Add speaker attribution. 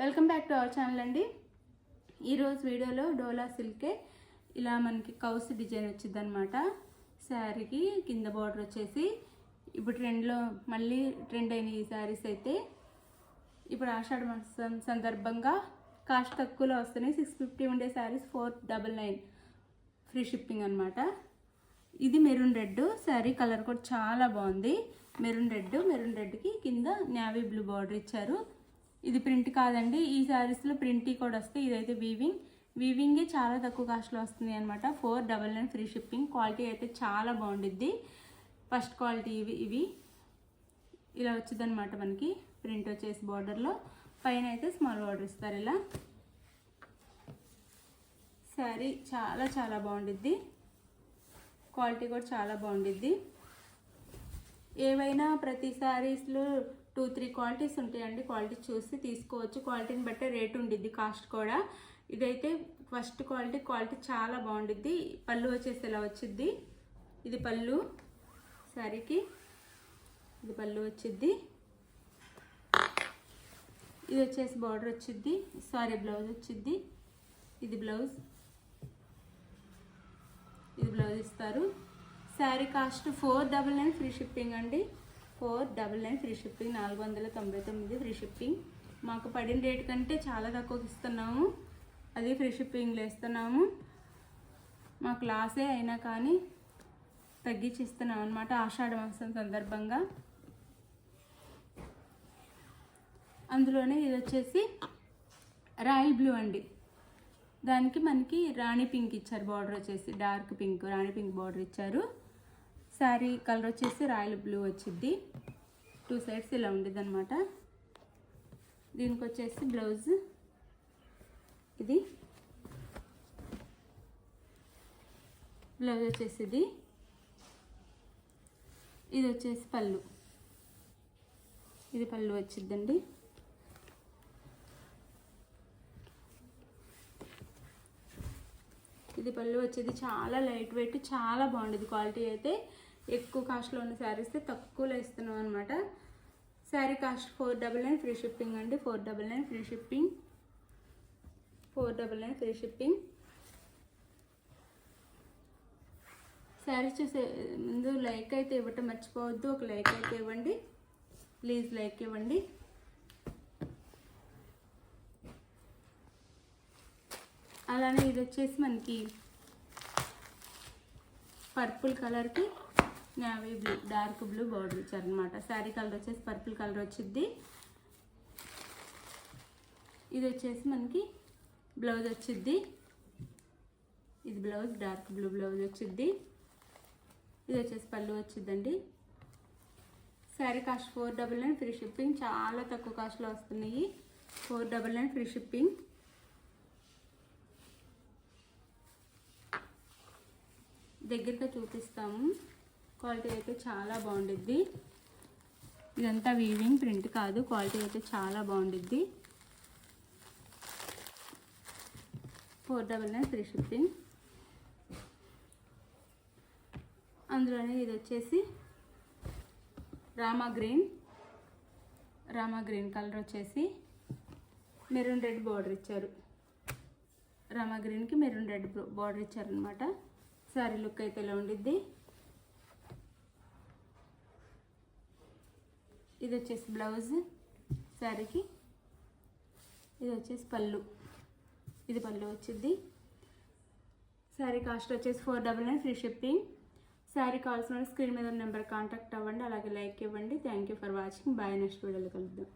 Speaker 1: Welcome back to our channel అండి. ఈరోజు వీడియోలో డోలా సిల్కే ఇలా మనకి కౌస్ డిజైన్ వచ్చింది అనమాట. శారీకి కింద బార్డర్ వచ్చేసి ఇప్పుడు మళ్ళీ ట్రెండ్ అయిన ఈ శారీస్ అయితే ఇప్పుడు ఆషాఢ మాసం సందర్భంగా కాస్ట్ తక్కువలో వస్తున్నాయి. 650 ఉండే శారీస్ 499 ఫ్రీ షిప్పింగ్ అనమాట. ఇది మెరూన్ రెడ్ శారీ, కలర్ కూడా చాలా బాగుంది. మెరూన్ రెడ్కి కింద నేవీ బ్లూ బార్డర్ ఇచ్చారు. ఇది ప్రింట్ కాదండి, ఈ శారీస్లో ప్రింట్ కూడా వస్తాయి. ఇదైతే వీవింగే చాలా తక్కువ కాస్ట్లో వస్తుంది అనమాట. 499 ఫ్రీ షిప్పింగ్. క్వాలిటీ అయితే చాలా బాగుండిద్ది. ఫస్ట్ క్వాలిటీ ఇవి ఇలా వచ్చింది అనమాట. మనకి ప్రింట్ వచ్చేసి బార్డర్లో పైన అయితే స్మాల్ బార్డర్ ఇస్తారు. ఇలా శారీ చాలా చాలా బాగుండిద్ది. క్వాలిటీ కూడా చాలా బాగుండిద్ది. ఏవైనా ప్రతి శారీస్లో 2-3 క్వాలిటీస్ ఉంటాయండి. క్వాలిటీ చూసి తీసుకోవచ్చు. క్వాలిటీని బట్టే రేట్ ఉండిద్ది, కాస్ట్ కూడా. ఇదైతే ఫస్ట్ క్వాలిటీ చాలా బాగుండిద్ది. పళ్ళు వచ్చేసి ఇలా వచ్చిద్ది. ఇది పళ్ళు శారీకి, ఇది పళ్ళు వచ్చిద్ది. ఇది వచ్చేసి బార్డర్ వచ్చిద్ది, బ్లౌజ్ వచ్చిద్ది. ఇది బ్లౌజ్ ఇస్తారు. శారీ కాస్ట్ 499 ఫ్రీ షిప్పింగ్ అండి. 499 ఫ్రీ షిప్పింగ్. 499 free shipping. మాకు పడిన రేట్ కంటే చాలా తక్కువకి ఇస్తున్నాము. అది ఫ్రీ షిప్పింగ్లో ఇస్తున్నాము. మాకు లాసే అయినా కానీ తగ్గించి ఇస్తున్నాం అనమాట ఆషాఢ మాసం సందర్భంగా. అందులోనే ఇది వచ్చేసి రాయల్ బ్లూ అండి. దానికి మనకి రాణి పింక్ ఇచ్చారు. బార్డర్ వచ్చేసి డార్క్ పింక్, రాణి పింక్ బార్డర్ ఇచ్చారు. శారీ కలర్ వచ్చేసి రాయల్ బ్లూ వచ్చింది. 2 సైడ్స్ ఇలా ఉండేది అనమాట. దీనికి వచ్చేసి బ్లౌజ్, ఇది బ్లౌజ్ వచ్చేసి ఇది వచ్చేసి పళ్ళు, ఇది పళ్ళు వచ్చిందండి. ఇది పళ్ళు వచ్చేది. చాలా లైట్ వెయిట్, చాలా బాగుండేది. క్వాలిటీ అయితే ఎక్కువ కాస్ట్లో ఉన్న శారీస్ తక్కువలో ఇస్తున్నాం అనమాట. శారీ కాస్ట్ 499 ఫ్రీ షిప్పింగ్ అండి. 499 free shipping. 499 free shipping. Sari చూసే ముందు లైక్ అయితే ఇవ్వటం మర్చిపోవద్దు. ఒక లైక్ అయితే ఇవ్వండి ప్లీజ్, లైక్ ఇవ్వండి. అలానే ఇది వచ్చేసి మనకి పర్పుల్ కలర్కి navy blue, dark blue border ఇచ్చారనమాట. శారీ కలర్ వచ్చేసి పర్పుల్ కలర్ వచ్చింది. ఇది వచ్చేసి మనకి బ్లౌజ్ వచ్చింది. ఇది బ్లౌజ్ డార్క్ బ్లూ బ్లౌజ్ వచ్చింది. ఇది వచ్చేసి పళ్ళు వచ్చిందండి. Sari cost 499 free shipping. చాలా తక్కువ కాస్ట్లో వస్తున్నాయి. 499 ఫ్రీ షిప్పింగ్. దగ్గరగా చూపిస్తాము. క్వాలిటీ అయితే చాలా బాగుండిద్ది. ఇదంతా వీవింగ్, ప్రింట్ కాదు. క్వాలిటీ అయితే చాలా బాగుండిద్ది. 499 ఫ్రీ షిప్పింగ్. అందులోనే ఇది వచ్చేసి రామా గ్రీన్ కలర్ వచ్చేసి మెరూన్ రెడ్ బార్డర్ ఇచ్చారు. రామా గ్రీన్కి మెరూన్ రెడ్ బార్డర్ ఇచ్చారనమాట. శారీ లుక్ అయితే ఇలా ఉండిద్ది. ఇది వచ్చేసి బ్లౌజ్ శారీకి, ఇది వచ్చేసి పళ్ళు, ఇది పళ్ళు వచ్చింది. శారీ కాస్ట్ వచ్చేసి 499 ఫ్రీ షిప్పింగ్. శారీ కావాల్సిన స్క్రీన్ మీద నెంబర్ కాంటాక్ట్ అవ్వండి. అలాగే లైక్ ఇవ్వండి. Thank you for watching. Bye. Next వీడియోలో కలుద్దాం.